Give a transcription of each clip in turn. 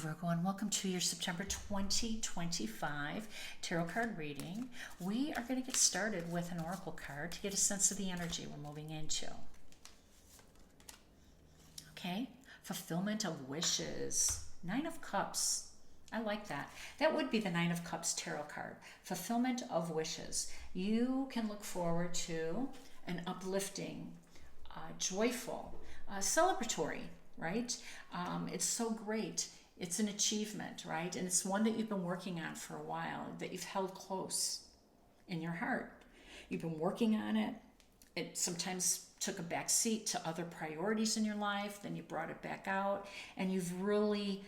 Virgo, and welcome to your September 2025 tarot card reading. We are going to get started with an oracle card to get a sense of the energy we're moving into. Okay, fulfillment of wishes. Nine of Cups. I like that. That would be the Nine of Cups tarot card. Fulfillment of wishes. You can look forward to an uplifting, joyful, celebratory, right? It's so great. It's an achievement, right? And it's one that you've been working on for a while, that you've held close in your heart. You've been working on it. It sometimes took a back seat to other priorities in your life. Then you brought it back out, and you've really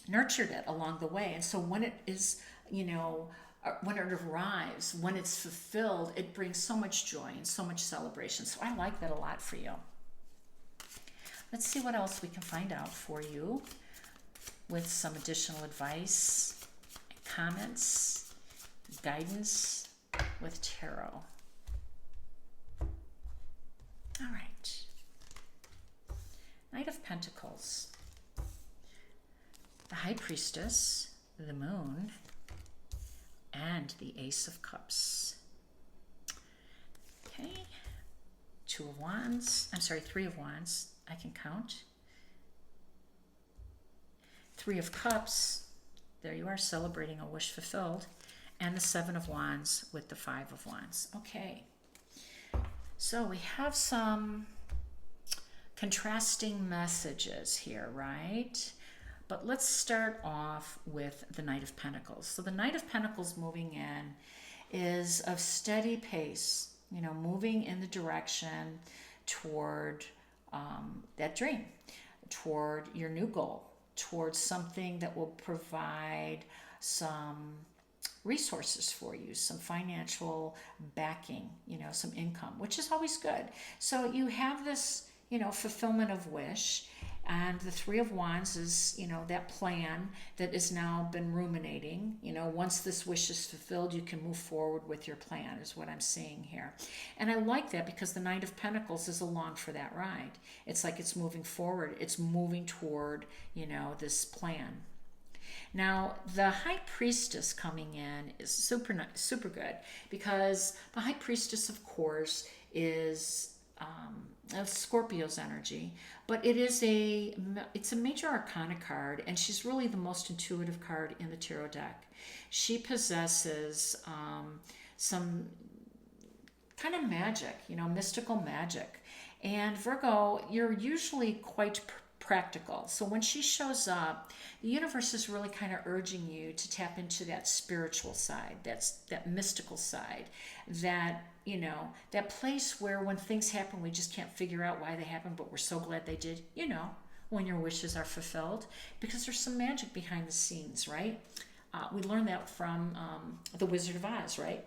nurtured it along the way. And so when it is, when it arrives, when it's fulfilled, it brings so much joy and so much celebration. So I like that a lot for you. Let's see what else we can find out for you with some additional advice, comments, guidance with tarot. All right. Knight of Pentacles, the High Priestess, the Moon, and the Ace of Cups. Okay. Three of Wands. I can count. Three of Cups, there you are, celebrating a wish fulfilled. And the Seven of Wands with the Five of Wands. Okay, so we have some contrasting messages here, right? But let's start off with the Knight of Pentacles. So the Knight of Pentacles moving in is of steady pace, moving in the direction toward that dream, toward your new goal, towards something that will provide some resources for you, some financial backing, some income, which is always good. So you have this, fulfillment of wish. And the Three of Wands is, that plan that has now been ruminating. Once this wish is fulfilled, you can move forward with your plan, is what I'm seeing here. And I like that because the Knight of Pentacles is along for that ride. It's like it's moving forward. It's moving toward, this plan. Now, the High Priestess coming in is super good, because the High Priestess, of course, is of Scorpio's energy, but it's a major arcana card, and she's really the most intuitive card in the tarot deck. She possesses some kind of magic, mystical magic. And Virgo, you're usually quite practical. So when she shows up, the universe is really kind of urging you to tap into that spiritual side, that mystical side, that that place where when things happen, we just can't figure out why they happened, but we're so glad they did, when your wishes are fulfilled, because there's some magic behind the scenes, right? We learned that from The Wizard of Oz, right?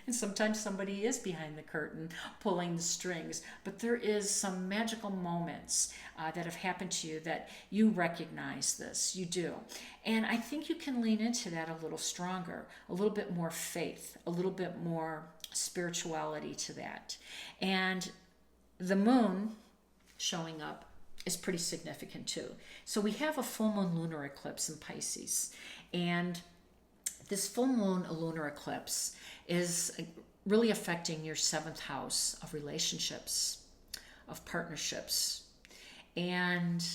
And sometimes somebody is behind the curtain pulling the strings, but there is some magical moments that have happened to you that you recognize this, you do. And I think you can lean into that a little stronger, a little bit more faith, a little bit more spirituality to that. And the moon showing up is pretty significant too. So we have a full moon lunar eclipse in Pisces, and this full moon lunar eclipse is really affecting your seventh house of relationships, of partnerships. And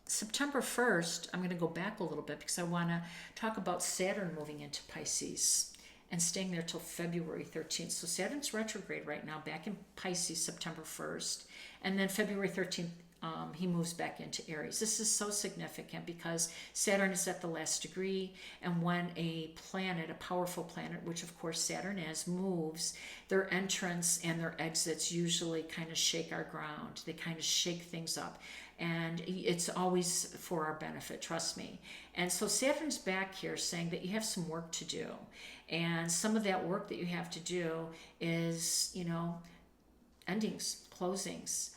September 1st, I'm going to go back a little bit because I want to talk about Saturn moving into Pisces and staying there till February 13th. So Saturn's retrograde right now, back in Pisces, September 1st. And then February 13th, he moves back into Aries. This is so significant because Saturn is at the last degree, and when a planet, a powerful planet, which of course Saturn is, moves, their entrance and their exits usually kind of shake our ground. They kind of shake things up, and it's always for our benefit, trust me. And so Saturn's back here saying that you have some work to do, and some of that work that you have to do is, endings, closings,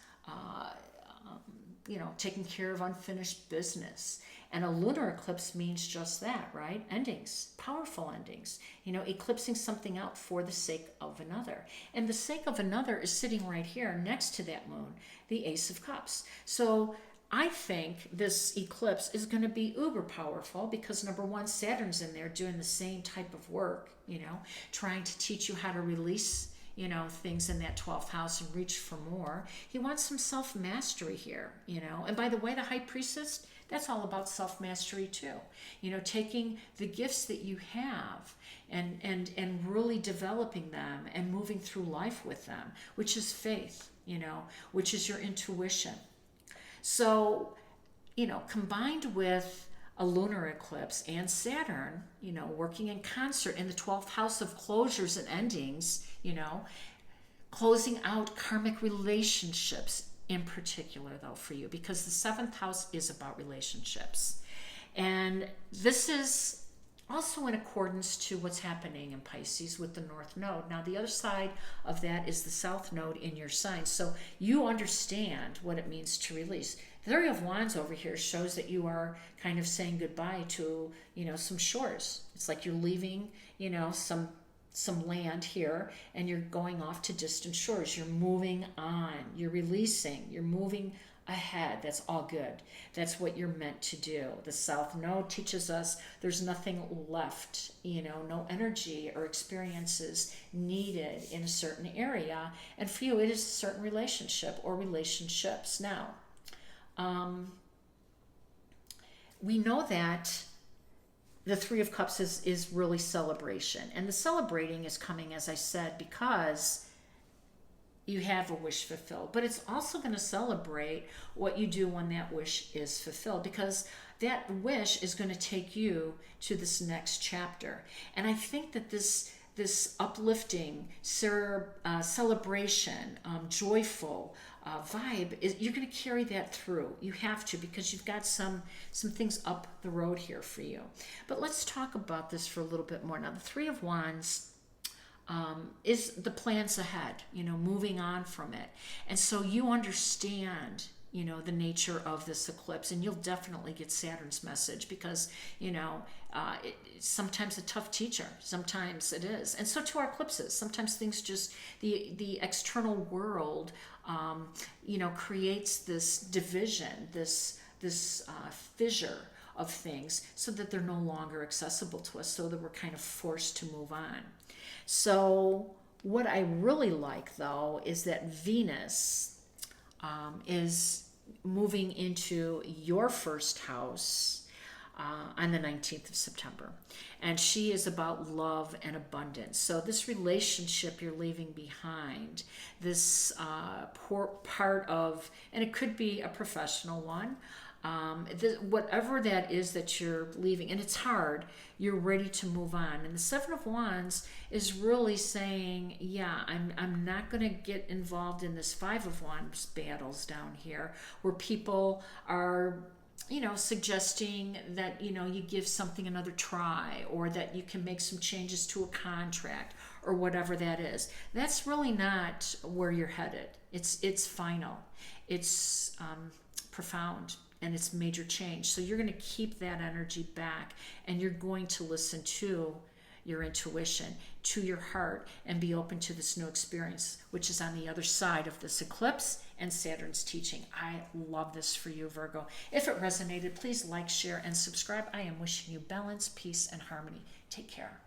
taking care of unfinished business. And a lunar eclipse means just that, right? Endings, powerful endings, eclipsing something out for the sake of another. And the sake of another is sitting right here next to that moon, the Ace of Cups. So I think this eclipse is going to be uber powerful because number one, Saturn's in there doing the same type of work, trying to teach you how to release, things in that 12th house and reach for more. He wants some self-mastery here, And by the way, the High Priestess, that's all about self-mastery too. Taking the gifts that you have and really developing them and moving through life with them, which is faith, which is your intuition. So, combined with a lunar eclipse and Saturn, working in concert in the 12th house of closures and endings, closing out karmic relationships in particular, though, for you, because the 7th house is about relationships. And this is also in accordance to what's happening in Pisces with the North Node. Now, the other side of that is the South Node in your sign. So you understand what it means to release. The Three of Wands over here shows that you are kind of saying goodbye to, some shores. It's like you're leaving, some land here and you're going off to distant shores. You're moving on. You're releasing. You're moving ahead. That's all good. That's what you're meant to do. The South Node teaches us there's nothing left, no energy or experiences needed in a certain area. And for you, it is a certain relationship or relationships. Now, we know that the Three of Cups is really celebration. And the celebrating is coming, as I said, because you have a wish fulfilled, but it's also going to celebrate what you do when that wish is fulfilled, because that wish is going to take you to this next chapter. And I think that this uplifting celebration, joyful vibe, you're going to carry that through. You have to, because you've got some things up the road here for you. But let's talk about this for a little bit more. Now, the Three of Wands is the plans ahead, moving on from it. And so you understand, the nature of this eclipse, and you'll definitely get Saturn's message because, it's sometimes a tough teacher. Sometimes it is. And so to our eclipses, sometimes things just, the external world, creates this division, this fissure of things so that they're no longer accessible to us, so that we're kind of forced to move on. So what I really like, though, is that Venus is moving into your first house on the 19th of September. And she is about love and abundance. So this relationship you're leaving behind, this part of, and it could be a professional one, whatever that is that you're leaving, and it's hard, you're ready to move on. And the Seven of Wands is really saying, yeah, I'm not going to get involved in this Five of Wands battles down here where people are, suggesting that, you give something another try, or that you can make some changes to a contract, or whatever that is. That's really not where you're headed. It's final. It's profound. And it's major change. So you're going to keep that energy back, and you're going to listen to your intuition, to your heart, and be open to this new experience, which is on the other side of this eclipse and Saturn's teaching. I love this for you, Virgo. If it resonated, please like, share, and subscribe. I am wishing you balance, peace, and harmony. Take care.